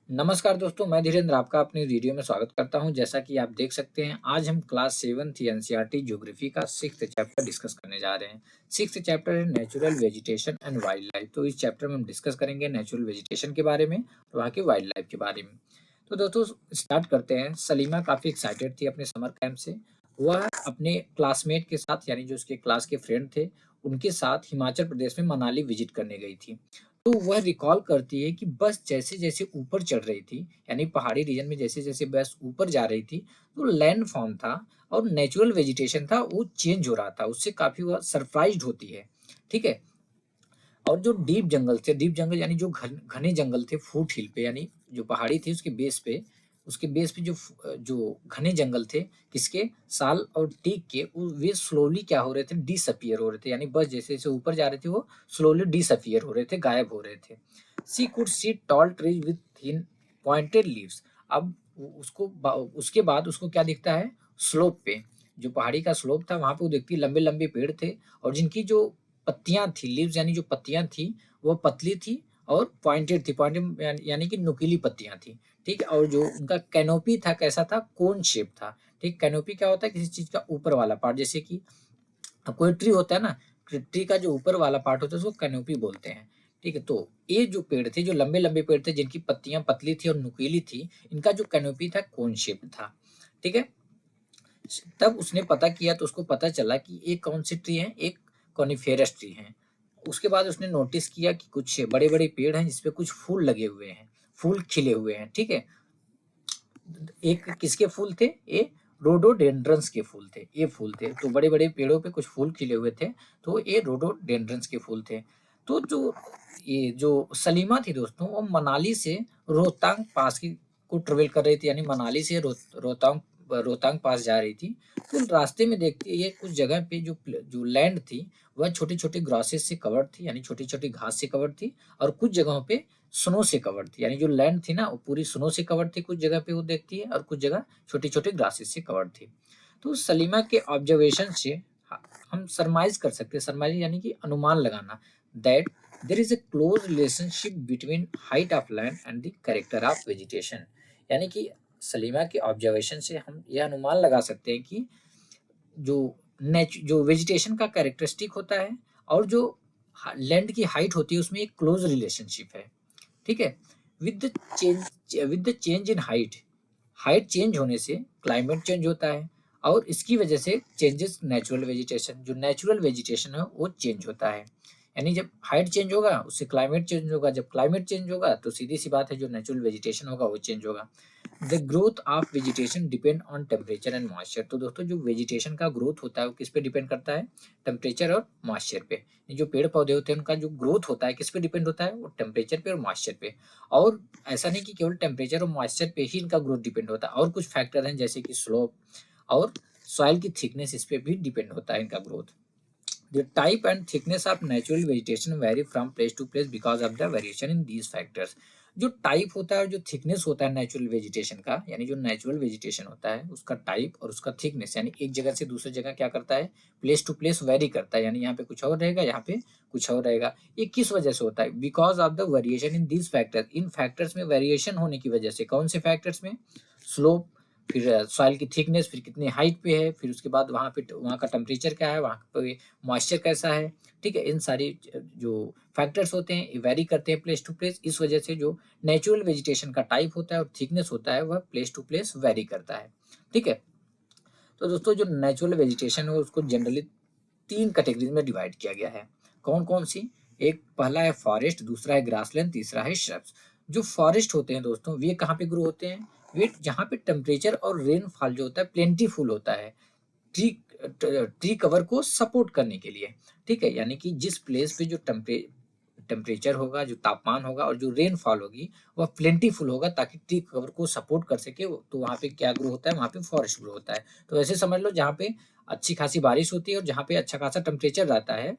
नमस्कार दोस्तों, मैं धीरेन्द्र आपका अपनी वीडियो में स्वागत करता हूं। जैसा कि आप देख सकते हैं, आज हम क्लास 7th एनसीईआरटी ज्योग्राफी का 6th चैप्टर डिस्कस करने जा रहे हैं। 6th चैप्टर है natural vegetation and wild life. तो इस चैप्टर में हम डिस्कस करेंगे नेचुरल वेजिटेशन के बारे में और वहाँ की वाइल्ड लाइफ के बारे में। तो दोस्तों स्टार्ट करते हैं। सलीमा काफ़ी एक्साइटेड थी अपने समर कैंप से। वह अपने क्लासमेट के साथ यानी जो उसके क्लास के फ्रेंड थे, उनके साथ हिमाचल प्रदेश में मनाली विजिट करने गई थी। तो वह रिकॉल करती है कि बस जैसे-जैसे ऊपर चढ़ रही थी, यानी पहाड़ी रीजन में जैसे-जैसे बस ऊपर जा रही थी, तो लैंड फॉर्म था और नेचुरल वेजिटेशन था, वो चेंज हो रहा था। उससे काफ़ी वह सरप्राइज़्ड होती है, ठीक है? और जो डीप जंगल थे, डीप जंगल यानी जो घने जंगल थे फुट हिल पे, यानी जो पहाड़ी थी उसके बेस पे जो घने जंगल थे, किसके? साल और टीक के, वे स्लोली क्या हो रहे थे? डिसअपीयर हो रहे थे। यानी बस जैसे-जैसे ऊपर जा रहे थे, वो स्लोली डिसअपीयर हो रहे थे, गायब हो रहे थे। She could see tall trees with thin pointed leaves. अब उसके बाद उसको क्या दिखता है? स्लोप पे, जो पहाड़ी का स्लोप था, वहां पे वो देखती लंबे-लंबे पेड़ थे और जिनकी जो पत्तियाँ थी, लीव्स यानी जो पत्तियाँ थी, वो पतली थी और पॉइंटेड थी। पॉइंटेड यानी कि नुकीली पत्तियाँ थी, ठीक है? और जो उनका कैनोपी था, कैसा था? कोन शेप था, ठीक? कैनोपी क्या होता है? किसी चीज़ का ऊपर वाला पार्ट, जैसे कि कोई ट्री होता है ना, ट्री का जो ऊपर वाला पार्ट होता है, उसको कैनोपी बोलते हैं, ठीक है? तो ये जो पेड़ थे, जो लंबे-लंबे पेड़ थे, जिनकी पत्तियाँ पतली थी और नुकीली थी, इनका जो कैनोपी था, कोन शेप था, ठीक है? तब उसने पता किया तो उसको पता चला कि ये कौन-सी ट्री है, एक कॉनिफेरस ट्री है। उसके बाद उसने नोटिस किया कि कुछ बड़े-बड़े पेड़ हैं जिसपे कुछ फूल लगे हुए हैं, फूल खिले हुए हैं, ठीक है? एक किसके फूल थे? ये रोडोडेंड्रन्स के फूल थे, ये फूल थे। तो बड़े-बड़े पेड़ों पे कुछ फूल खिले हुए थे, तो ये रोडोडेंड्रन्स के फूल थे। तो जो सलीमा थी दोस्तों, वो मनाली से रोहतांग पास की को ट्रेवल कर रही थी, यानी मनाली से रोहतांग रोहतांग पास जा रही थी। तो रास्ते में देखती है ये कुछ जगह पे जो लैंड थी, वह छोटी-छोटी ग्रासेस से कवर्ड थी, यानी छोटी-छोटी घास से कवर्ड थी और कुछ जगहों पे स्नो से कवर्ड थी, यानी जो लैंड थी ना, वो पूरी स्नो से कवर्ड थी, कुछ जगह पे वो देखती है और कुछ जगह छोटी-छोटी ग्रासेस से कवर्ड थी। तो सलीमा के ऑब्जर्वेशन से ह हम सरमाइज़ कर सकते हैं, सरमाइज़ यानी कि अनुमान लगाना, that there is a close relationship between height of land and the character of vegetation. यानी कि सलीमा के ऑब्जर्वेशन से हम यह अनुमान लगा सकते हैं कि जो जो वेजिटेशन का कैरेक्टरिस्टिक होता है और जो लैंड की हाइट होती है, उसमें एक क्लोज रिलेशनशिप है, ठीक है? With the change in height, height change होने से क्लाइमेट चेंज होता है और इसकी वजह से चेंजेस नेचुरल वेजिटेशन, जो नेचुरल वेजिटेशन है वो चेंज होता है। यानी जब हाइट चेंज होगा, उससे क्लाइमेट चेंज होगा, जब क्लाइमेट चेंज होगा तो सीधी सी बात है, जो नेचुरल वेजिटेशन होगा वो चेंज होगा। The growth of vegetation depend on temperature and moisture. तो दोस्तों जो वेजिटेशन का ग्रोथ होता है वो किस पे डिपेंड करता है? टेम्परेचर और मॉइस्चर पे। ये जो पेड़ पौधे होते हैं उनका जो ग्रोथ होता है किस पे डिपेंड होता है? वो टेम्परेचर पे और मॉइस्चर पे। और ऐसा नहीं कि केवल टेम्परेचर और मॉइस्चर पे ही इनका ग्रोथ डिपेंड होता है, और कुछ फैक्टर हैं जैसे कि स्लोप और सॉइल की थिकनेस, इस पे भी डिपेंड होता है इनका growth. The type and thickness of natural vegetation vary from place to place because of the variation in these factors। जो टाइप होता है और जो थिकनेस होता है नेचुरल वेजिटेशन का, यानी जो नेचुरल वेजिटेशन होता है उसका टाइप और उसका थिकनेस, यानी एक जगह से दूसरी जगह क्या करता है? प्लेस टू प्लेस वेरी करता है, यानी यहाँ पे कुछ और रहेगा, यहाँ पे कुछ और रहेगा। ये किस वजह से होता है? Because of the variation in these factors. In factors में वेरिएशन होने की वजह से, कौन से फैक्टर्स में? स्लोप, फिर सॉइल की थिकनेस, फिर कितनी हाइट पे है, फिर उसके बाद वहाँ का टेम्परेचर क्या है, वहाँ पे मॉइस्चर कैसा है, ठीक है? इन सारी जो फैक्टर्स होते हैं ये वेरी करते हैं प्लेस टू प्लेस। इस वजह से जो नेचुरल वेजिटेशन का टाइप होता है और थिकनेस होता है वह प्लेस टू प्लेस वेरी करता है, ठीक है? तो दोस्तों जो नेचुरल वेजिटेशन है उसको जनरली 3 कैटेगरीज में डिवाइड किया गया है। कौन-कौन सी? एक पहला है फॉरेस्ट, दूसरा है ग्रासलैंड, तीसरा है श्रब्स। जो फॉरेस्ट होते हैं दोस्तों, वे कहाँ पे ग्रो होते हैं? वे जहाँ पे टेम्परेचर और रेनफॉल जो होता है प्लेंटीफुल होता है, ट्री ट्री कवर को सपोर्ट करने के लिए, ठीक है? यानी कि जिस प्लेस पे जो टेम्परेचर होगा, जो तापमान होगा और जो रेनफॉल होगी, वह प्लेंटीफुल होगा ताकि ट्री कवर को सपोर्ट कर सके। तो वहाँ पे क्या ग्रो होता है? वहाँ पे फॉरेस्ट ग्रो होता है। तो ऐसे समझ लो, जहाँ पे अच्छी खासी बारिश होती है और जहाँ पे अच्छा खासा टेम्परेचर रहता है,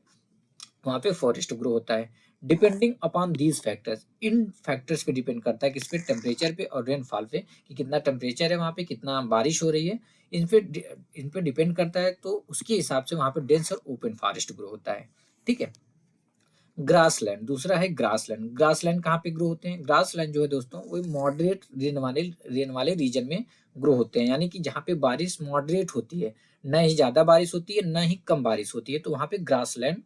वहाँ पे फॉरेस्ट ग्रो होता है। Depending upon these factors, in factors पे डिपेंड करता है, किस पे? टेम्परेचर पे और रेनफॉल पे, कि कितना टेम्परेचर है वहाँ पे, कितना बारिश हो रही है, इन पे डिपेंड करता है। तो उसके हिसाब से वहाँ पे डेंस और ओपन फॉरेस्ट ग्रो होता है, ठीक है? ग्रासलैंड, दूसरा है ग्रासलैंड। ग्रासलैंड कहाँ पे ग्रो होते हैं? ग्रासलैंड जो है दोस्तों वो मॉडरेट रेन वाले रीजन में ग्रो होते हैं, यानी कि जहाँ पे बारिश मॉडरेट होती है, न ही ज्यादा बारिश होती है न ही कम बारिश होती है, तो वहाँ पे ग्रासलैंड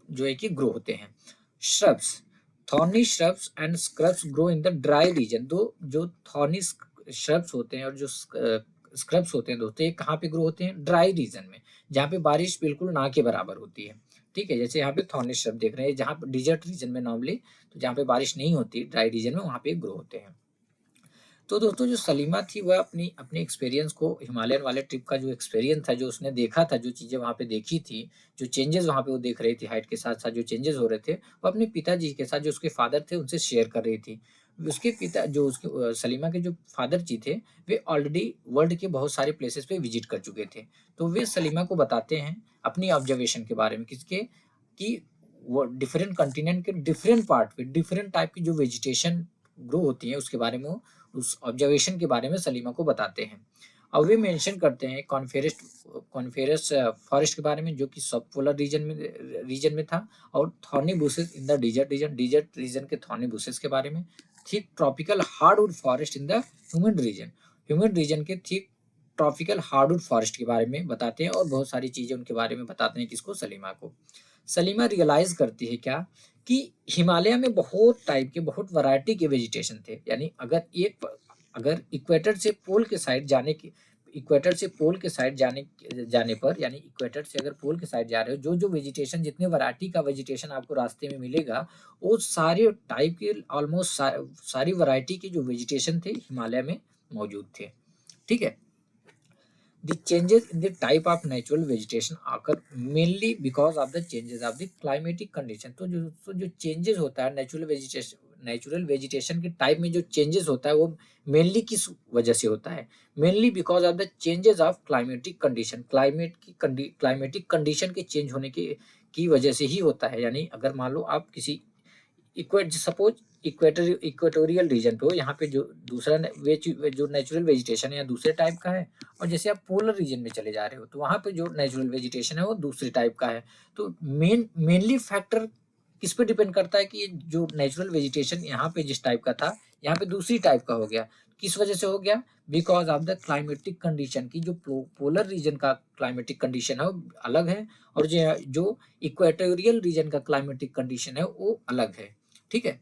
जो है कि ग्रो होते हैं। Shrubs, thorny shrubs and scrubs grow in the dry region. तो जो थॉर्नी श्रब्स होते हैं और जो स्क्रब्स होते हैं दोस्तों, ये कहाँ पे ग्रो होते हैं? ड्राई रीजन में, जहाँ पे बारिश बिल्कुल ना के बराबर होती है। ठीक है, जैसे यहाँ पे थॉर्नी श्रब देख रहे हैं, जहाँ पे डिजर्ट रीजन में नॉर्मली, तो जहाँ पे बारिश नहीं होती ड्राई रीजन में, वहाँ पे ग्रो होते हैं। तो दोस्तों जो सलीमा थी वह अपनी अपने एक्सपीरियंस को, हिमालयन वाले ट्रिप का जो एक्सपीरियंस था, जो उसने देखा था, जो चीज़ें वहाँ पे देखी थी, जो चेंजेस वहाँ पे वो देख रही थी, हाइट के साथ साथ जो चेंजेस हो रहे थे, वो अपने पिताजी के साथ, जो उसके फादर थे, उनसे शेयर कर रही थी। उसके पिता जो उसके सलीमा के जो फादर जी थे, वे ऑलरेडी वर्ल्ड के बहुत सारे प्लेसेस पे विजिट कर चुके थे। तो वे सलीमा को बताते हैं अपनी ऑब्जर्वेशन के बारे में, किसके कि वो डिफरेंट कंटिनेंट के डिफरेंट पार्ट पे डिफरेंट टाइप की जो वेजिटेशन ग्रो होती है, उसके बारे में उस ऑब्जर्वेशन के बारे में सलीमा को बताते हैं। और वे मेंशन करते हैं कॉन्फेरस फॉरेस्ट के बारे में, जो कि सब पोलर रीजन में था, और thorny bushes in the desert region के थॉर्नी बुशेस के बारे में, thick tropical hardwood forest in the humid region के थिक ट्रॉपिकल हार्डवुड फॉरेस्ट के बारे में बताते हैं, और बहुत सारी चीजें उनके बारे में बताते हैं। किसको? सलीमा को। सलीमा रियलाइज करती है क्या कि हिमालय में बहुत टाइप के, बहुत वैरायटी के वेजिटेशन थे। यानी अगर इक्वेटर से पोल के साइड जाने पर, यानी इक्वेटर से अगर पोल के साइड जा रहे हो, जो जो वेजिटेशन, जितने वैरायटी का वेजिटेशन आपको रास्ते में मिलेगा, वो सारे टाइप के, ऑलमोस्ट सारी वैरायटी के जो वेजिटेशन थे हिमालय में मौजूद थे। ठीक है। The changes in the type of natural vegetation occur mainly because of the changes of the climatic condition। तो जो चेंजेस होता है नेचुरल वेजिटेशन के टाइप में, जो चेंजेस होता है वो मेनली किस वजह से होता है? Mainly because of the changes of climatic condition. Climatic condition के चेंज होने की वजह से ही होता है। यानी अगर मान लो आप किसी सपोज इक्वेटोरियल रीजन पे हो, यहाँ पे जो दूसरा जो नेचुरल वेजिटेशन है या दूसरे टाइप का है, और जैसे आप पोलर रीजन में चले जा रहे हो, तो वहाँ पे जो नेचुरल वेजिटेशन है वो दूसरे टाइप का है। तो मेनली फैक्टर किस पे डिपेंड करता है कि ये जो नेचुरल वेजिटेशन यहाँ पे जिस टाइप का था, यहाँ पे दूसरी टाइप का हो गया। किस वजह से हो गया? Because of the climatic condition की, जो पोलर रीजन का क्लाइमेटिक कंडीशन है वो अलग है, और जो इक्वेटोरियल रीजन का क्लाइमेटिक कंडीशन है वो अलग है। ठीक है।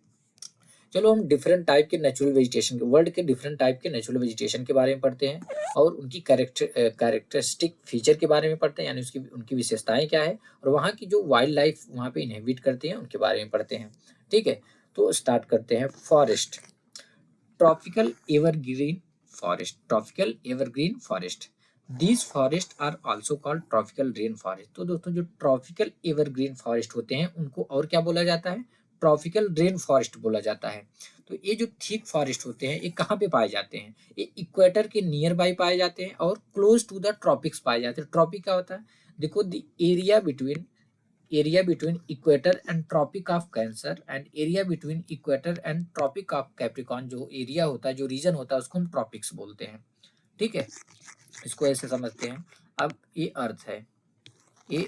चलो हम डिफरेंट टाइप के नेचुरल वेजिटेशन के, वर्ल्ड के डिफरेंट टाइप के नेचुरल वेजिटेशन के बारे में पढ़ते हैं, और उनकी कैरेक्टरिस्टिक फीचर के बारे में पढ़ते हैं, यानी उनकी विशेषताएं क्या है, और वहाँ की जो वाइल्ड लाइफ वहाँ पे इनहेबिट करती है उनके बारे में पढ़ते हैं। ठीक है। तो स्टार्ट करते हैं। Forest, tropical evergreen forest. These forest are also called tropical rain forest. तो दोस्तों जो ट्रॉपिकल एवरग्रीन फॉरेस्ट होते हैं उनको और क्या बोला जाता है? ट्रॉपिकल रेन फॉरेस्ट बोला जाता है। तो ये जो थिक फॉरेस्ट होते हैं, ये कहाँ पे पाए जाते हैं? ये इक्वेटर के नियर बाई पाए जाते हैं और क्लोज टू द ट्रॉपिक्स पाए जाते हैं। ट्रॉपिक क्या होता है? देखो, the area between equator and tropic of cancer and area between equator and tropic of capricorn, जो एरिया होता है, जो रीजन होता है, उसको हम ट्रॉपिक्स बोलते हैं। ठीक है, इसको ऐसे समझते हैं। अब ये अर्थ है, ये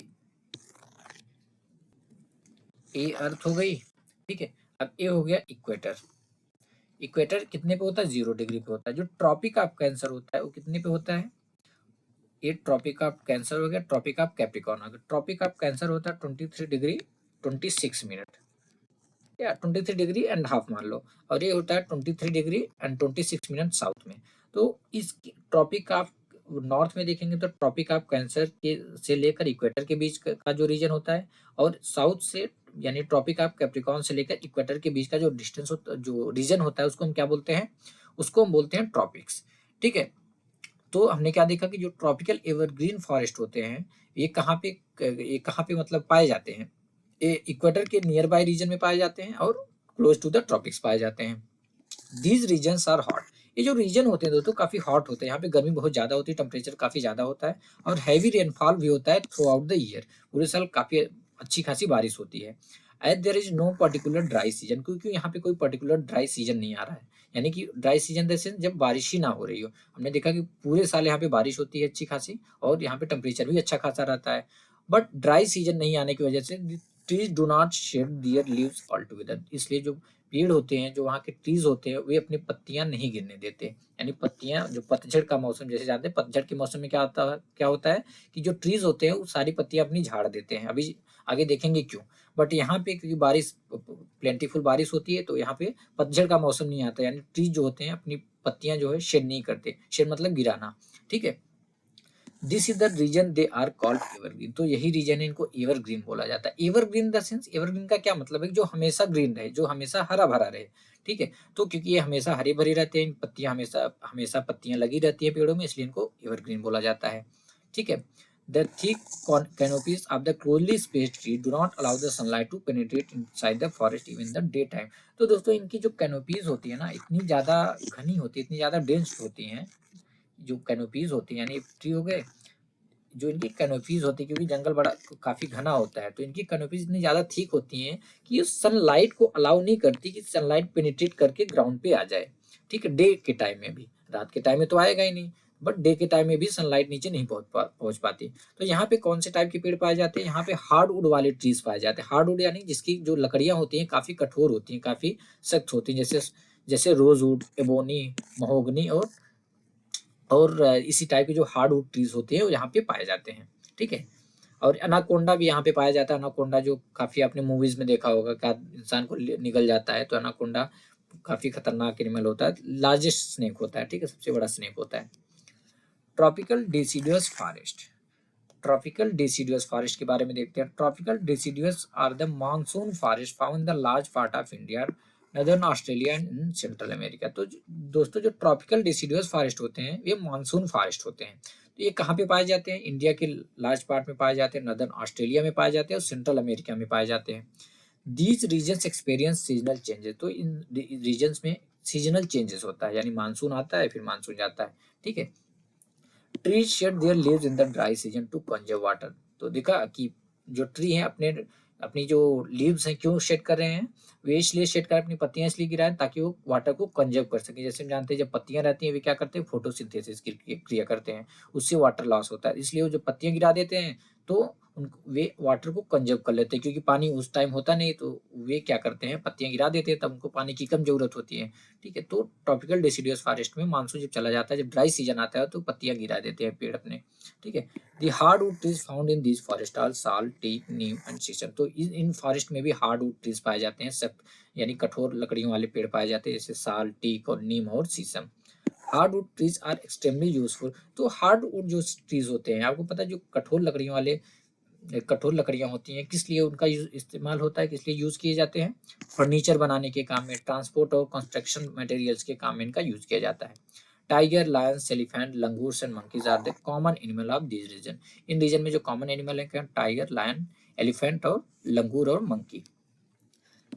अर्थ हो गई। ठीक है। अब ये हो गया इक्वेटर। इक्वेटर कितने पे होता है? 0 डिग्री पे होता है। जो ट्रॉपिक ऑफ कैंसर होता है वो कितने पे होता है? ये ट्रॉपिक ऑफ कैंसर हो गया, ट्रॉपिक ऑफ कैप्रिकॉर्न हो गया। ट्रॉपिक ऑफ कैंसर होता है 23 डिग्री 26 मिनट, या 23 डिग्री एंड हाफ मान लो, और ये होता है 23 डिग्री एंड 26 मिनट साउथ में। तो इस ट्रॉपिक ऑफ नॉर्थ में देखेंगे तो ट्रॉपिक ऑफ कैंसर के से लेकर इक्वेटर के बीच का जो रीजन होता है, और साउथ से यानी ट्रॉपिक ऑफ कैप्रिकॉर्न से लेकर इक्वेटर के बीच का जो डिस्टेंस होता है, जो रीजन होता है, उसको हम क्या बोलते हैं? उसको हम बोलते हैं ट्रॉपिक्स। ठीक है। तो हमने क्या देखा कि जो ट्रॉपिकल एवरग्रीन फॉरेस्ट होते हैं, ये कहाँ पे मतलब पाए जाते हैं? ये इक्वेटर के नियर बाय रीजन में पाए जाते हैं और क्लोज टू द ट्रॉपिक्स पाए जाते हैं। These regions are hot. ये जो रीजन होते हैं दोस्तों काफी हॉट होते हैं, यहाँ पे गर्मी बहुत ज्यादा होती है, टेम्परेचर काफी ज्यादा होता है, और हैवी रेनफॉल भी होता है थ्रू आउट द ईयर। पूरे साल काफी अच्छी खासी बारिश होती है। As there is no particular dry season, क्योंकि यहाँ पे कोई पर्टिकुलर ड्राई सीजन नहीं आ रहा है। यानी कि ड्राई सीजन जैसे जब बारिश ही ना हो रही हो। हमने देखा कि पूरे साल यहाँ पे बारिश होती है अच्छी खासी, और यहाँ पे टेम्परेचर भी अच्छा खासा रहता है। बट ड्राई सीजन नहीं आने की वजह से trees do not shed their leaves altogether, इसलिए जो पेड़ होते हैं, जो वहाँ के ट्रीज होते हैं, वे अपनी पत्तियां नहीं गिरने देते। यानी पत्तियां, जो पतझड़ का मौसम जैसे जानते हैं, पतझड़ के मौसम में क्या होता है कि जो ट्रीज होते हैं वो सारी पत्तियां अपनी झाड़ देते हैं। अभी आगे देखेंगे क्यों। बट यहाँ पे क्योंकि बारिश, प्लेंटीफुल बारिश होती है, तो यहाँ पे पतझड़ का मौसम नहीं आता, यानी ट्रीज जो होते हैं अपनी पत्तियां जो है शेड नहीं करते। शेड मतलब गिराना, ठीक है। This is the reason they are called evergreen, तो यही रीजन है, इनको एवरग्रीन बोला जाता है। एवरग्रीन द सेंस, एवरग्रीन का क्या मतलब है, जो हमेशा ग्रीन रहे, जो हमेशा हरा भरा रहे, ठीक है। तो क्योंकि ये हमेशा हरे भरे रहते हैं, पत्तियां हमेशा हमेशा पत्तियां लगी रहती है पेड़ों में, इसलिए इनको एवरग्रीन बोला जाता है, ठीक है। The thick canopies of the closely spaced tree do not allow the sunlight to penetrate inside the forest even in the daytime। तो दोस्तों इनकी जो कैनोपीज होती है ना, इतनी ज्यादा घनी होती है, इतनी ज्यादा डेंस होती हैं, जो कैनोपीज होती है, यानी ट्री हो गए, जो इनकी कैनोपीज होती है, क्योंकि जंगल बड़ा काफी घना होता है, तो इनकी कैनोपीज इतनी ज्यादा थिक होती हैं कि ये सनलाइट को अलाउ नहीं करती कि सनलाइट पेनिट्रेट करके ग्राउंड पे आ जाए, ठीक है। डे के टाइम में भी, रात के टाइम में तो आएगा ही नहीं, बट डे के टाइम में भी सनलाइट नीचे नहीं पहुंच पाती। तो यहाँ पे कौन से टाइप के पेड़ पाए जाते हैं, यहाँ पे हार्डवुड वाले ट्रीज पाए जाते हैं। हार्डवुड यानी जिसकी जो लकड़ियां होती हैं काफी कठोर होती हैं, काफी सख्त होती हैं, जैसे जैसे रोजवुड, एबोनी, महोगनी और इसी टाइप के जो हार्डवुड ट्रीज होते हैं वो यहाँ पे पाए जाते हैं, ठीक है। और अनाकोंडा भी यहाँ पे पाया जाता है। अनाकोंडा जो काफी आपने मूवीज में देखा होगा, क्या इंसान को निगल जाता है, तो अनाकोंडा काफी खतरनाक एनिमल होता है, लार्जेस्ट स्नेक होता है, ठीक है, सबसे बड़ा स्नेक होता है। Tropical deciduous forest, tropical deciduous forest के बारे में देखते हैं। Tropical deciduous are the monsoon forest found in the large part of India, northern Australia and central America. तो दोस्तों जो ट्रॉपिकल डिसीडुअस फॉरेस्ट होते हैं ये मानसून फॉरेस्ट होते हैं। तो ये कहाँ पे पाए जाते हैं, इंडिया के लार्ज पार्ट में पाए जाते हैं, नदर्न ऑस्ट्रेलिया में पाए जाते हैं और सेंट्रल अमेरिका में पाए जाते हैं। These regions experience seasonal changes, तो इन रीजन्स में सीजनल चेंजेस होता है, यानी मानसून आता है फिर मानसून जाता है, ठीक है। Trees shade there leaves in the dry season two conserve water, तो देखा कि जो ट्री हैं अपनी जो लीव्स हैं क्यों शेड कर रहे हैं, वे इसलिए शेड कर, अपनी पत्तियां इसलिए गिराएं ताकि वो वाटर को कंजर्व कर सके। जैसे हम जानते हैं जब पत्तियां रहती हैं वे क्या करते हैं, फोटोसिंथेसिस की क्रिया करते हैं, उससे वाटर लॉस होता है, इसलिए वो जो पत्तियां गिरा देते हैं तो वे वाटर को कंजर्व कर लेते हैं, क्योंकि पानी उस टाइम होता नहीं, तो वे क्या करते हैं, पत्तियां गिरा देते हैं, तब उनको पानी की कम जरूरत होती है, ठीक है। तो ट्रॉपिकल डिसीडुअस फॉरेस्ट में मानसून जब चला जाता है, जब ड्राई सीजन आता है, तो पत्तियां गिरा देते हैं पेड़ अपने, ठीक है। The hardwood trees found in this forest are sal, teak, neem and sheesham, तो इन फॉरेस्ट में भी हार्डवुड ट्रीज पाए जाते हैं, सख्त यानी कठोर लकड़ियों वाले पेड़ पाए जाते हैं, जैसे साल, टीक और नीम और शीशम। Hardwood trees are extremely useful, तो हार्डवुड जो ट्रीज होते हैं, आपको पता है जो कठोर लकड़ियां होती हैं, किस लिए उनका इस्तेमाल होता है, किस लिए यूज किए जाते हैं, फर्नीचर बनाने के काम में, ट्रांसपोर्ट और कंस्ट्रक्शन मटेरियल्स के काम में इनका यूज किया जाता है। Tiger, lions, elephant, langurs and monkeys are the common animal of this region, इन रीजन में जो कॉमन एनिमल है क्या, टाइगर, लायन, एलिफेंट और लंगूर और monkey.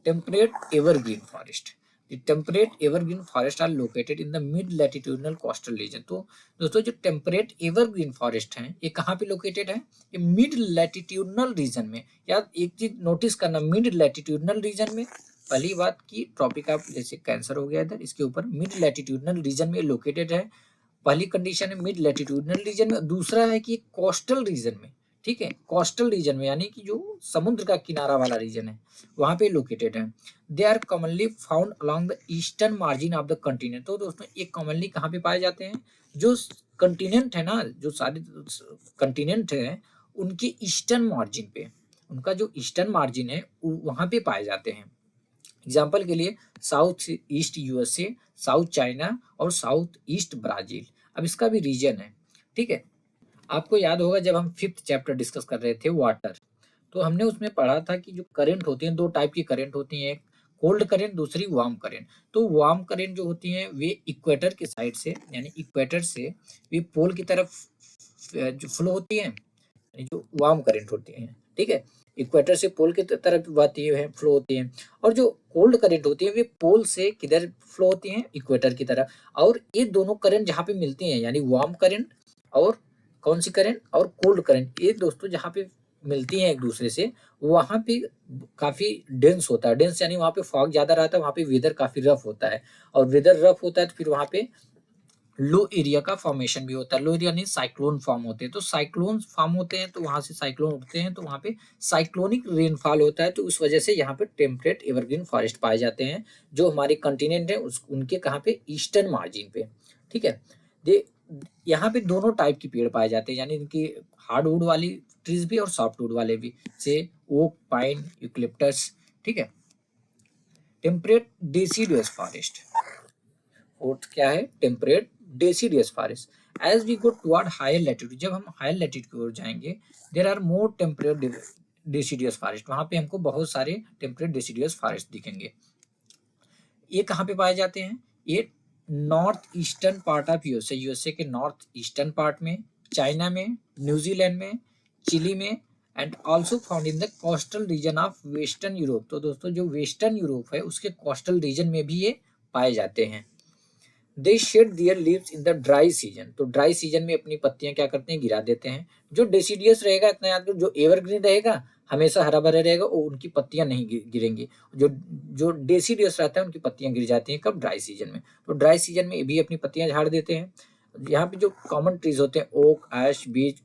Temperate evergreen forest, the temperate evergreen forest are located in the mid latitudinal coastal region, तो दोस्तों जो टेम्परेट एवरग्रीन फॉरेस्ट हैं ये कहाँ पे लोकेटेड है, ये मिड लैटिट्यूडनल रीजन में। यार एक चीज नोटिस करना, मिड लैटिट्यूडनल रीजन में, पहली बात की ट्रॉपिक ऑफ जैसे कैंसर हो गया इधर, इसके ऊपर मिड लैटिट्यूडनल रीजन में लोकेटेड है, पहली कंडीशन है मिड लैटिट्यूडनल रीजन में। दूसरा है कि कोस्टल रीजन में, ठीक है, कोस्टल रीजन में यानी कि जो समुद्र का किनारा वाला रीजन है वहां पे लोकेटेड है। They are commonly found along the eastern margin of the continent, तो दोस्तों एक कॉमनली कहाँ पे पाए जाते हैं, जो कंटिनेंट है ना, जो सारे कंटिनेंट है उनके ईस्टर्न मार्जिन पे, उनका जो ईस्टर्न मार्जिन है वहां पे पाए जाते हैं। एग्जाम्पल के लिए south east USA, south China और साउथ ईस्ट ब्राजील। अब इसका भी रीजन है, ठीक है। आपको याद होगा जब हम 5th चैप्टर डिस्कस कर रहे थे वाटर, तो हमने उसमें पढ़ा था कि जो करंट होती हैं, दो टाइप की करंट होती हैं, एक कोल्ड करंट, दूसरी वार्म करंट। तो वार्म करंट जो होती हैं वे इक्वेटर की साइड से, यानी इक्वेटर से वे पोल की तरफ जो फ्लो होती हैं, जो वार्म करंट होती हैं, ठीक है, इक्वेटर से पोल की तरफ बहती है, फ्लो होती हैं। और जो कोल्ड करंट होती है वे पोल से किधर फ्लो होती हैं, इक्वेटर की तरफ। और ये दोनों करंट जहाँ पे मिलती हैं, यानी वार्म करंट और कौन सी करंट और कोल्ड करंट, ये दोस्तों जहाँ पे मिलती हैं एक दूसरे से, वहां पे काफी डेंस होता है। डेंस यानी वहां पे फॉग ज्यादा रहता है, वहां पे वेदर काफी रफ होता है, और वेदर रफ होता है तो फिर वहां पे लो एरिया का फॉर्मेशन भी होता है। लो एरिया नहीं, साइक्लोन फॉर्म होते हैं। तो साइक्लोन फॉर्म होते हैं तो वहां से साइक्लोन उठते हैं तो वहां पे साइक्लोनिक रेनफॉल होता है। तो उस वजह से यहाँ पे टेम्परेट एवरग्रीन फॉरेस्ट पाए जाते हैं जो हमारे कंटिनेंट है उनके कहाँ पे, ईस्टर्न मार्जिन पे। ठीक है, दे यहाँ पे दोनों टाइप की पेड़ पाए जाते हैं, यानी इनकी हार्डवुड वाली ट्रीज भी और सॉफ्टवुड वाले भी, से ओक, पाइन, यूकलिप्टस। ठीक है, टेम्परेट डेसिडुअस फॉरेस्ट। फोर्थ क्या है, temperate deciduous forest. As we go toward higher latitude, जब हम हायर लैटिट्यूड की ओर जाएंगे, there are more temperate deciduous forest, वहां पे हमको बहुत सारे टेम्परेट डेसिडियस फॉरेस्ट दिखेंगे। ये कहाँ पे पाए जाते हैं, ये north eastern part of USA, USA के नॉर्थ ईस्टर्न पार्ट में, चाइना में, न्यूजीलैंड में, चिली में, and also found in the coastal region of western Europe. तो दोस्तों जो वेस्टर्न यूरोप है उसके कोस्टल रीजन में भी ये पाए जाते हैं। They shed their leaves in the dry season, तो ड्राई सीजन में अपनी पत्तियां क्या करते हैं, गिरा देते हैं। जो डेसिडियस रहेगा, इतना याद करो, जो एवरग्रीन रहेगा हमेशा हरा भरा रहेगा, वो उनकी पत्तियां नहीं गिरेंगी। जो जो डेसिडियस रहता है उनकी पत्तियां गिर जाती हैं, कब, ड्राई सीजन में। तो ड्राई सीजन में भी अपनी पत्तियां झाड़ देते हैं। यहाँ पे जो कॉमन ट्रीज होते हैं, oak, ash, beech,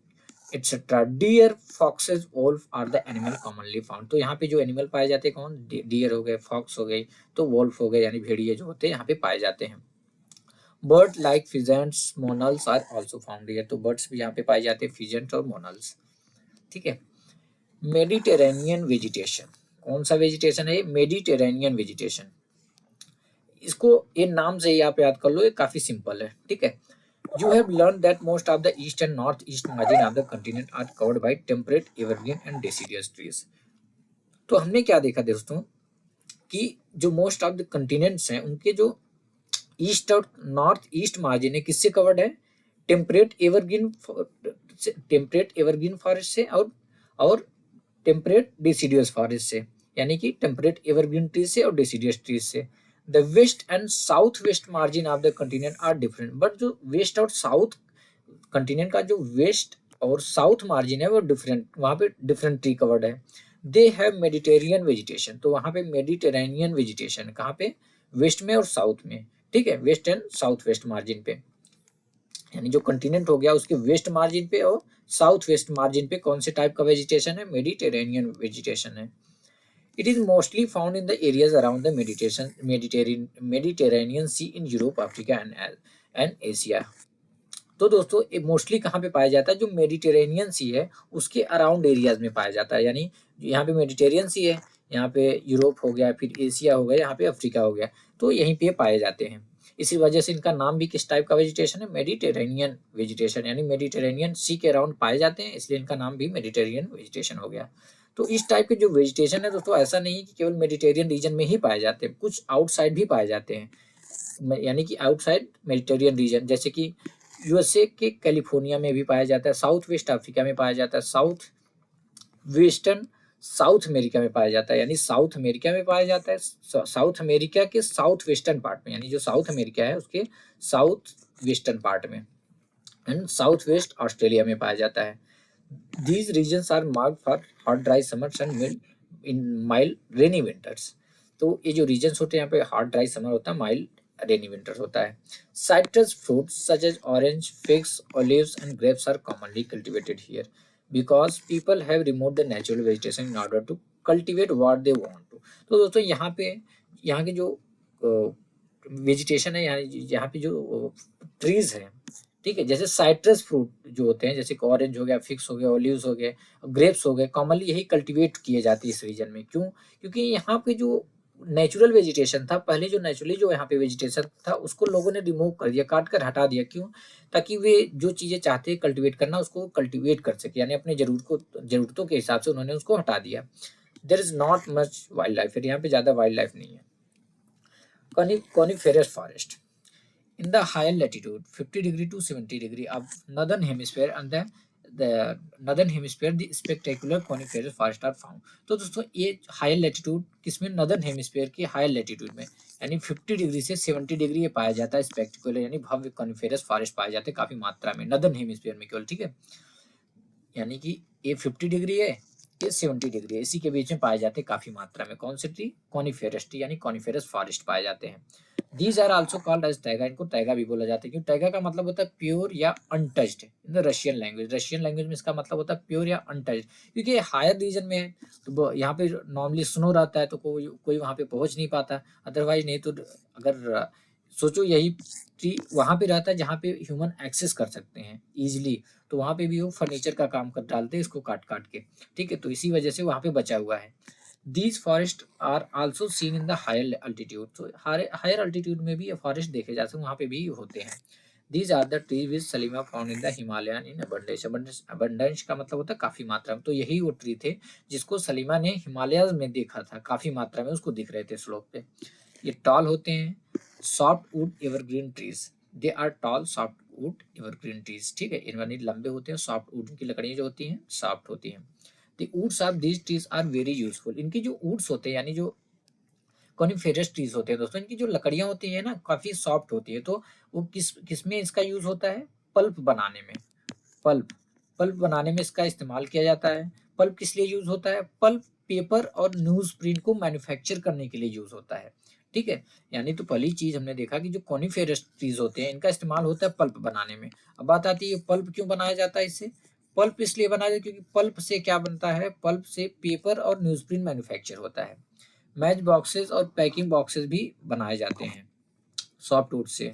etcetera. Deer, foxes, wolf are the animal commonly found. तो यहाँ पे जो एनिमल पाए जाते हैं कौन, डियर हो गए, फॉक्स हो गई, तो वोल्फ हो गए, यानी भेड़िए जो होते हैं यहाँ पे पाए जाते हैं। Bird like pheasants, monals are also found here. तो बर्ड्स भी यहाँ पे पाए जाते हैं, फिजेंट्स और मोनल्स। ठीक है, मेडिटेरेनियन वेजिटेशन, कौन सा वेजिटेशन है, मेडिटेरेनियन वेजिटेशन। इसको ये नाम से ही आप याद कर लो, ये काफी सिंपल है। ठीक है, you have learned that most of the east and northeast margin of the continent are covered by temperate evergreen and deciduous trees। तो हमने क्या देखा दोस्तों कि जो मोस्ट ऑफ द कंटिनेंट्स हैं उनके जो ईस्ट और नॉर्थ ईस्ट मार्जिन है किससे कवर्ड है, टेम्परेट एवरग्रीन फॉरेस्ट से और टेम्परेट डिसीडियस फॉरेस्ट से, यानी कि टेम्परेट एवरग्रीन ट्रीज से और डिसीडियस ट्रीज से। The west and south west margin of the continent are different, but जो वेस्ट और साउथ कंटिनेंट का जो वेस्ट और साउथ मार्जिन है वो डिफरेंट, वहां पे डिफरेंट ट्री कवर्ड है। दे हैव मेडिटेरियन वेजिटेशन, तो वहां पे मेडिटेरेनियन वेजिटेशन, कहाँ पे, वेस्ट में और साउथ में। ठीक है, west and south west margin पे, यानी जो कंटिनेंट हो गया उसके वेस्ट मार्जिन पे और साउथ वेस्ट मार्जिन पे कौन से टाइप का वेजिटेशन है, मेडिटेरेनियन वेजिटेशन है। It is mostly found in the areas around the Mediterranean sea in Europe, Africa and Asia. तो दोस्तों ये मोस्टली कहाँ पे पाया जाता है, जो मेडिटेरेनियन सी है उसके अराउंड एरियाज में पाया जाता है, यानी यहाँ पे मेडिटेरियन सी है, यहाँ पे यूरोप हो गया, फिर एशिया हो गया, यहाँ पे अफ्रीका हो गया, तो यहीं पे पाए जाते हैं। इसी वजह से इनका नाम भी किस टाइप का वेजिटेशन है, मेडिटेरेनियन वेजिटेशन, यानी मेडिटेरेनियन सी के अराउंड पाए जाते हैं, इसलिए इनका नाम भी मेडिटेरियन वेजिटेशन हो गया। तो इस टाइप के जो वेजिटेशन है दोस्तों, ऐसा नहीं है कि केवल मेडिटेरियन रीजन में ही पाए जाते हैं, कुछ आउटसाइड भी पाए जाते हैं, यानी कि आउटसाइड मेडिटेरियन रीजन, जैसे कि यूएसए के कैलिफोर्निया में भी पाया जाता है, साउथ वेस्ट अफ्रीका में पाया जाता है, साउथ वेस्टर्न साउथ अमेरिका में पाया जाता है, यानी साउथ अमेरिका में पाया जाता है, साउथ अमेरिका के साउथ वेस्टर्न पार्ट में, यानी जो साउथ अमेरिका है उसके साउथ वेस्टर्न पार्ट में, एंड साउथ वेस्ट ऑस्ट्रेलिया में पाया जाता है। These regions are marked for hot dry summers and mild rainy winters. तो ये जो रीजन्स होते हैं यहाँ पे, हॉट ड्राई समर होता है, माइल्ड रेनी विंटर्स होता है। Citrus fruits such as orange, figs, olives and grapes are commonly cultivated here because people have removed the natural vegetation in order to cultivate what they want to। तो दोस्तों यहाँ पे, यहाँ के जो vegetation है, यहाँ पे जो ट्रीज है, ठीक है, जैसे साइट्रस फ्रूट जो होते हैं, जैसे ऑरेंज हो गया, फिक्स हो गया, ओलिव्स हो गए, ग्रेप्स हो गए, कॉमनली यही कल्टीवेट किए जाते हैं इस रीजन में। क्यों, क्योंकि यहाँ पे जो नेचुरल वेजिटेशन था, पहले जो नेचुरली जो यहाँ पे वेजिटेशन था उसको लोगों ने रिमूव कर दिया, काट कर हटा दिया। क्यों, ताकि वे जो चीजें चाहते हैं कल्टीवेट करना उसको कल्टीवेट कर सके, यानी अपने जरूरतों के हिसाब से उन्होंने उसको हटा दिया। There is not much wild life, यहाँ पे ज्यादा वाइल्ड लाइफ नहीं है। Coniferous forest in the higher latitude 50 degree to 70 degree of northern hemisphere and the northern hemisphere the spectacular coniferous forest are found। तो दोस्तों ये हायर लैटिट्यूड किसमें, northern hemisphere की हायर लैटिट्यूड में, यानी 50 डिग्री से 70 डिग्री ये पाया जाता है स्पेक्टिकुलर, यानी भव्य कॉनिफेरस फॉरेस्ट पाए जाते हैं काफी मात्रा में नॉर्दर्न हेमिस्फीयर में केवल। ठीक है, यानी कि ये 50 डिग्री है, ये 70 डिग्री है, इसी के बीच में पाए जाते हैं काफी मात्रा में कौन से ट्री, कॉनिफेरस ट्री, यानी कॉनिफेरस फॉरेस्ट पाए जाते हैं। These are also called as taiga, इनको तैगा भी बोला जाता है, क्योंकि तैगा का मतलब होता है प्योर या untouched in the Russian language. Russian language में इसका मतलब होता है प्योर या अनटच्ड, क्योंकि ये हायर रीजन में है, तो यहाँ पे नॉर्मली स्नो रहता है, तो कोई कोई वहाँ पे पहुंच नहीं पाता। अदरवाइज नहीं तो अगर सोचो यही ट्री वहाँ पे रहता है जहाँ पे ह्यूमन एक्सेस कर सकते हैं इजिली, तो वहाँ पे भी वो फर्नीचर का काम कर डालते हैं इसको काट काट के, ठीक है, तो इसी वजह से वहाँ पे बचा हुआ है। These forests are also seen in the higher altitude, तो हायर अल्टीट्यूड में भी ये फॉरेस्ट देखे जा सकते हैं, वहाँ पे भी होते हैं। These are the trees which Salima found in the Himalayan in abundance। abundance का मतलब होता है काफी मात्रा में, तो यही वो ट्री थे जिसको सलीमा ने हिमालय में देखा था, काफी मात्रा में उसको दिख रहे थे स्लोप पे। ये टॉल होते हैं, soft wood evergreen trees, they are tall soft wood evergreen trees, ठीक है, इनमें लंबे होते हैं, सॉफ्ट वुड की लकड़ियां जो होती हैं सॉफ्ट होती हैं। The woods of these trees are very useful। इनकी जो वुड्स होते हैं यानी जो कॉनिफेरस ट्रीज होते हैं दोस्तों, इनकी जो लकड़ियां होती है ना काफी सॉफ्ट होती है, तो वो किस में इसका यूज होता है, पल्प बनाने में। पल्प पल्प बनाने में इसका इस्तेमाल किया जाता है। पल्प किस लिए यूज होता है, पल्प पेपर और न्यूज प्रिंट को मैन्युफैक्चर करने के लिए यूज होता है, ठीक है। यानी तो पहली चीज हमने देखा कि जो कॉनिफेरस ट्रीज होते हैं इनका इस्तेमाल होता है पल्प बनाने में। अब बात आती है पल्प क्यों बनाया जाता है, इससे पल्प इसलिए बनाया जाता है क्योंकि पल्प से क्या बनता है, पल्प से पेपर और न्यूज प्रिंट मैन्युफैक्चर होता है। मैच बॉक्सेस और पैकिंग बॉक्सेस भी बनाए जाते हैं सॉफ्टवुड से।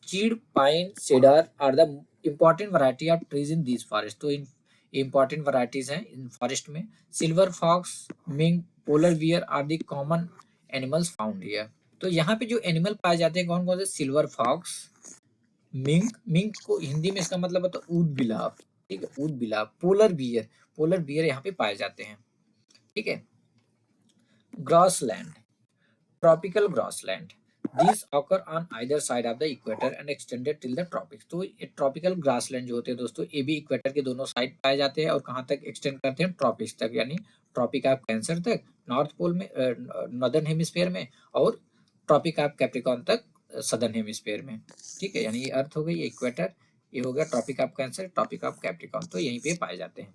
चीड़, pine, cedar are the important variety of trees in this forest, तो इन इम्पॉर्टेंट वैरायटीज हैं इन फॉरेस्ट में। Silver fox, mink, polar bear are the common animals found here. तो यहाँ पे जो एनिमल पाए जाते हैं कौन कौन से, सिल्वर फॉक्स, मिंक, मिंक को हिंदी में इसका मतलब होता है ऊद बिलाव, ठीक है, ऊद बिलाव। पोलर बियर, पोलर बियर यहाँ पे पाए जाते हैं, ठीक है। Grassland, tropical grassland, these occur on either side of the equator and extended till the tropics। तो ये ट्रॉपिकल ग्रासलैंड जो होते हैं दोस्तों, ये भी इक्वेटर के दोनों साइड पाए जाते हैं और कहाँ तक एक्सटेंड करते हैं, ट्रॉपिक्स तक, यानी ट्रॉपिक ऑफ कैंसर तक, नॉर्थ पोल में, नॉर्दर्न हेमिस्फेयर में, और ट्रॉपिक ऑफ कैप्रिकॉर्न तक, सदर्न हेमिस्फेयर में, ठीक है। यानी ये अर्थ हो गई, ये इक्वेटर, ये हो गया tropic of cancer, tropic of capricorn, तो यहीं पे पाए जाते हैं।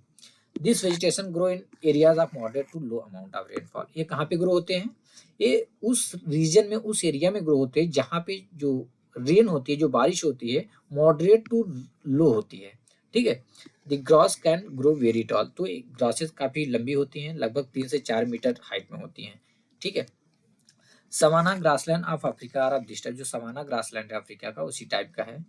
This vegetation grow in areas of moderate to low amount of rainfall. ये कहाँ पे ग्रो होते हैं, ये उस रीजन में, उस एरिया में ग्रो होते हैं जहाँ पे जो रेन होती है, जो बारिश होती है, मॉडरेट टू लो होती है, ठीक है। The grass can grow very tall, तो ग्रासेस काफी लंबी होती हैं, लगभग 3 से 4 मीटर हाइट में होती हैं, ठीक है। सवाना ग्रासलैंड ऑफ अफ्रीका और ऑफ दिस टाइप, जो सवाना ग्रासलैंड है अफ्रीका का उसी टाइप का है।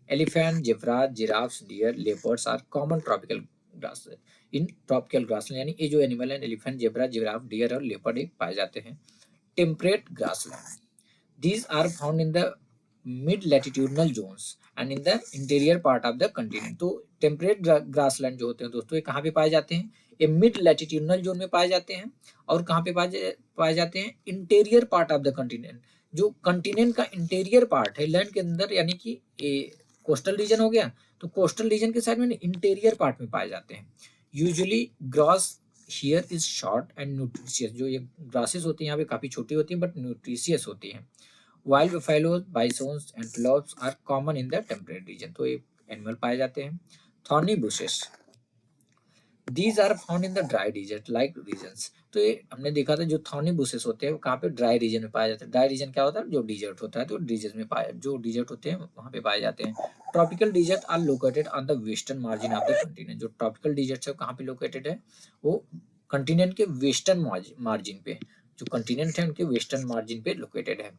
Elephant, zebra, giraffes, deer, leopards are common tropical grass in tropical grassland, यानी ये जो एनिमल है एलिफेंट, जेब्रा, जिराफ, डियर और लेपर्ड एक पाए जाते हैं। Temperate grassland, these are found in the mid latitudinal zones and in the interior part of the continent। तो टेम्परेट ग्रासलैंड जो होते हैं दोस्तों, ये कहाँ पे पाए जाते हैं, ये मिड लैटिट्यूडनल जोन में पाए जाते हैं, और कहाँ पे पाए जाते हैं, interior part of the continent. जो कंटिनेंट का इंटीरियर पार्ट है लैंड के अंदर, यानी कि ये कोस्टल रीजन हो गया, तो कोस्टल रीजन के साइड में इंटीरियर पार्ट में पाए जाते हैं। Usually gross here is short and nutritious, जो ये ग्रासेस होती हैं यहाँ पे काफी छोटी होती हैं बट न्यूट्रिशियस होती हैं। Wild buffaloes, bisons, antelopes are common in the temperate region। तो ये एनिमल पाए जाते हैं। Thorny bushes, these are found in the dry desert like regions। तो ये हमने देखा था जो थॉर्नी बुशेस होते हैं वो कहाँ पे, ड्राई रीजन में पाए जाते हैं। ड्राई रीजन क्या होता है, जो डिजर्ट होता है, तो डिजर्ट में पाए, जो डिजर्ट होते हैं वहाँ पे पाए जाते हैं। Tropical desert are located on the western margin of the continent. जो ट्रॉपिकल डिजर्ट है वो कहाँ पे लोकेटेड है, वो कंटिनेंट के वेस्टर्न मार्जिन पे, जो कंटिनेंट है उनके वेस्टर्न मार्जिन पे लोकेटेड है।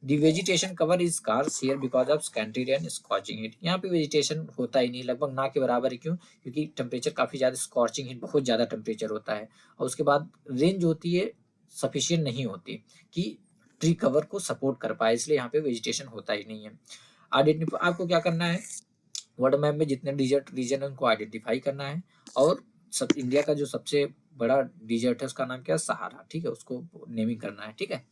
The vegetation cover is scarce here because of scanty rain scorching heat. यहाँ पे वेजिटेशन होता ही नहीं, लगभग ना के बराबर है, क्यों, क्योंकि टेम्परेचर काफी ज्यादा, स्कॉचिंग हीट बहुत ज्यादा टेम्परेचर होता है, और उसके बाद रेंज होती है सफिशियंट नहीं होती कि ट्री कवर को सपोर्ट कर पाए, इसलिए यहाँ पे वेजिटेशन होता ही नहीं है। आइडेंटिफाई, आपको क्या करना है, वर्ल्ड मैप में जितने डिजर्ट रीजन है उनको आइडेंटिफाई करना है, और सब इंडिया का जो सबसे बड़ा डिजर्ट है उसका नाम क्या है, सहारा, ठीक है, उसको नेमिंग करना है, ठीक है।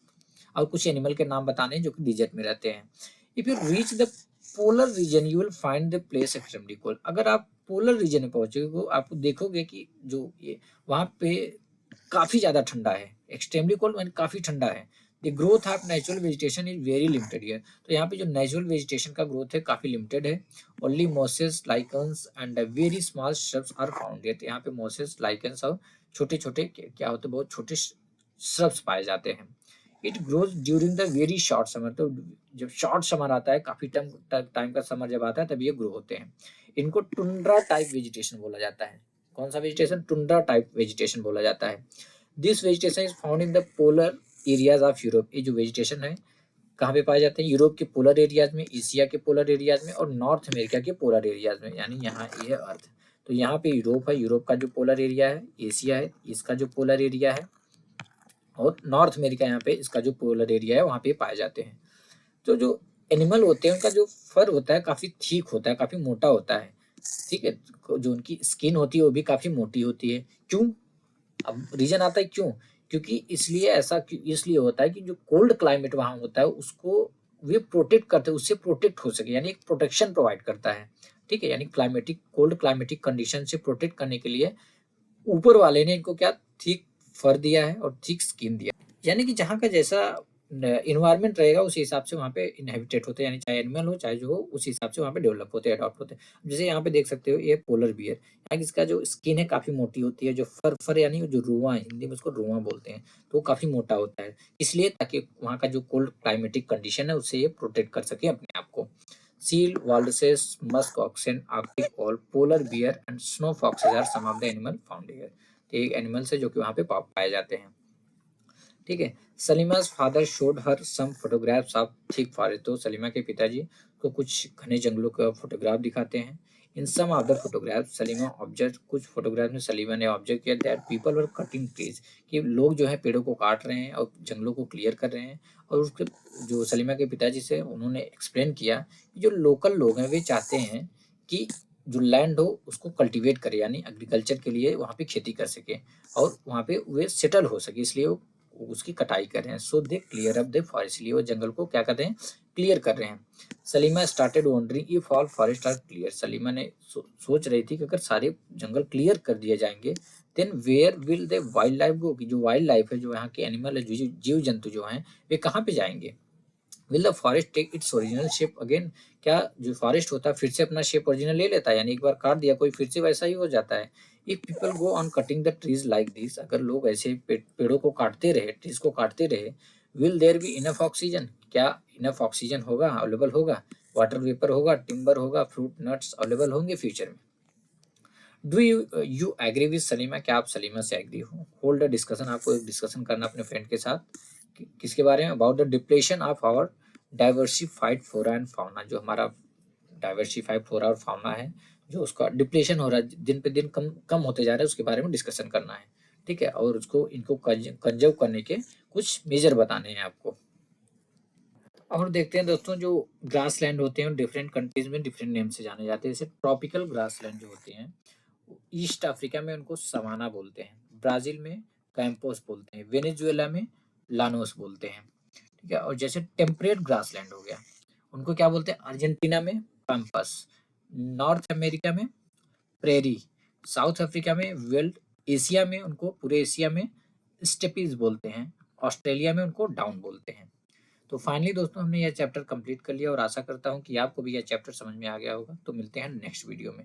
और कुछ एनिमल के नाम बताने हैं जो कि डिजर्ट में रहते हैं। If you reach the polar region you will find the place extremely cold. अगर आप पोलर रीजन में पहुंचोगे तो आप देखोगे कि जो ये वहां पे काफी ज्यादा ठंडा है, एक्सट्रीमली कोल्ड माने काफी ठंडा है। The growth of natural vegetation is very limited here. तो यहाँ पे जो नेचुरल वेजिटेशन का ग्रोथ है काफी लिमिटेड है। Only mosses, lichens and very small shrubs are found here. यहाँ पे मोसेस, लाइकन्स और छोटे छोटे क्या होते हैं, बहुत छोटे श्रब्स पाए जाते हैं। It grows during the very short summer, तो जब शॉर्ट समर आता है, काफी टाइम का समर जब आता है तब ये ग्रो होते हैं। इनको टुंड्रा टाइप वेजिटेशन बोला जाता है। कौन सा वेजिटेशन? टुंड्रा टाइप वेजिटेशन बोला जाता है। This vegetation is found in the polar areas of Europe. ये जो वेजिटेशन है कहाँ पे पाए जाते हैं? यूरोप के पोलर एरियाज में, एशिया के पोलर एरियाज में और नॉर्थ अमेरिका के पोलर एरियाज में, यानी यहाँ ये है अर्थ। तो यहाँ पे यूरोप है, यूरोप का जो पोलर एरिया है, एशिया है इसका जो पोलर एरिया है, और नॉर्थ अमेरिका यहाँ पे इसका जो पोलर एरिया है वहाँ पे पाए जाते हैं। तो जो एनिमल होते हैं उनका जो फर होता है काफी थिक होता है, काफी मोटा होता है, ठीक है। जो उनकी स्किन होती है वो भी काफी मोटी होती है। क्यों? अब रीजन आता है क्यों? क्योंकि इसलिए होता है कि जो कोल्ड क्लाइमेट वहां होता है उसको वे प्रोटेक्ट करते हैं, उससे प्रोटेक्ट हो सके, यानी एक प्रोटेक्शन प्रोवाइड करता है, ठीक है। यानी कोल्ड क्लाइमेटिक कंडीशन से प्रोटेक्ट करने के लिए ऊपर वाले ने इनको क्या थिक फर दिया है और थिक स्किन दिया है। यानी कि जहाँ का जैसा इन्वायरमेंट रहेगा उस हिसाब से वहाँ पे इनहेबिटेट होते हैं, यानी चाहे एनिमल हो चाहे जो हो उस हिसाब से वहाँ पे डेवलप होते हैं, अडॉप्ट होते हैं। जैसे यहाँ पे देख सकते हो ये पोलर बियर, यहाँ की इसका जो स्किन है काफी मोटी होती है, जो फर यानी जो रुआ है, हिंदी में उसको रुआ बोलते हैं, तो वो काफी मोटा होता है, इसलिए ताकि वहाँ का जो कोल्ड क्लाइमेटिक कंडीशन है उससे ये प्रोटेक्ट कर सके अपने आप को। Seal, walruses, musk oxen, arctic owl, polar bear and snow foxes are some of the animal found here। तो एक एनिमल्स है जो कि वहाँ पे पाए जाते हैं, ठीक है। Salima's father showed her some photographs of thick forest. तो सलीमा के पिताजी को कुछ घने जंगलों का फोटोग्राफ दिखाते हैं। In some of the photograph Salima observe, कुछ फोटोग्राफ में सलीमा ने ऑब्जर्व किया that people were cutting trees, कि लोग जो है पेड़ों को काट रहे हैं और जंगलों को क्लियर कर रहे हैं। और उसके जो सलीमा के पिताजी से उन्होंने एक्सप्लेन किया कि जो लोकल लोग हैं वे चाहते हैं कि जो लैंड हो उसको कल्टीवेट करे, यानी एग्रीकल्चर के लिए वहाँ पे खेती कर सके और वहाँ पे वे सेटल हो सके, इसलिए वो उसकी कटाई कर रहे हैं। सो दे क्लियर अप द फॉरेस्ट, लिए वो जंगल को क्या कर रहे हैं? क्लियर कर रहे हैं। Salima started wondering if all forest are clear. Salima ने सोच रही थी कि अगर सारे जंगल क्लियर कर दिए जाएंगे then where will the wild life go, कि जो वाइल्ड लाइफ है, जो यहाँ के एनिमल है, जीव जंतु जो हैं वे कहाँ पे जाएंगे? Will the forest take its original shape again, क्या जो फॉरेस्ट होता है फिर से अपना शेप ओरिजिनल ले लेता है, यानी एक बार काट दिया कोई फिर से वैसा ही हो जाता है। If people go on cutting the trees like this, अगर लोग ऐसे पेड़ों को काटते रहे, ट्रीज को काटते रहे, will there be enough oxygen, क्या इनफ ऑक्सीजन होगा, अवेलेबल होगा, वाटर वेपर होगा, टिम्बर होगा, फ्रूट नट्स अवेलेबल होंगे फ्यूचर में। Do you agree with Salima, क्या आप सलीमा से एग्री हो? होल्ड अ डिस्कशन, आपको एक डिस्कशन करना अपने फ्रेंड के साथ, किसके बारे में? About the depletion of our diversified flora and fauna, जो हमारा डाइवर्सिफाइड फ्लोरा और फाउना है जो उसका डिप्लेशन हो रहा है, दिन पे दिन कम कम होते जा रहा है, उसके बारे में डिस्कशन करना है, ठीक है। और उसको इनको कंजर्व करने के कुछ मेजर बताने हैं आपको। और देखते हैं दोस्तों, जो ग्रास लैंड होते हैं डिफरेंट कंट्रीज में डिफरेंट नेम से जाने जाते हैं। जैसे ट्रॉपिकल ग्रास लैंड जो होते हैं, ईस्ट अफ्रीका में उनको सवाना बोलते हैं, ब्राजील में कैंपोस बोलते हैं, वेनेजुएला में लानोस बोलते हैं, ठीक है। और जैसे टेम्परेट ग्रास लैंड हो गया, उनको क्या बोलते हैं? अर्जेंटीना में पैम्पस, नॉर्थ अमेरिका में प्रेरी, साउथ अफ्रीका में वेल्ड, एशिया में उनको, पूरे एशिया में स्टेपीज बोलते हैं, ऑस्ट्रेलिया में उनको डाउन बोलते हैं। तो फाइनली दोस्तों हमने यह चैप्टर कंप्लीट कर लिया और आशा करता हूँ कि आपको भी यह चैप्टर समझ में आ गया होगा। तो मिलते हैं नेक्स्ट वीडियो में।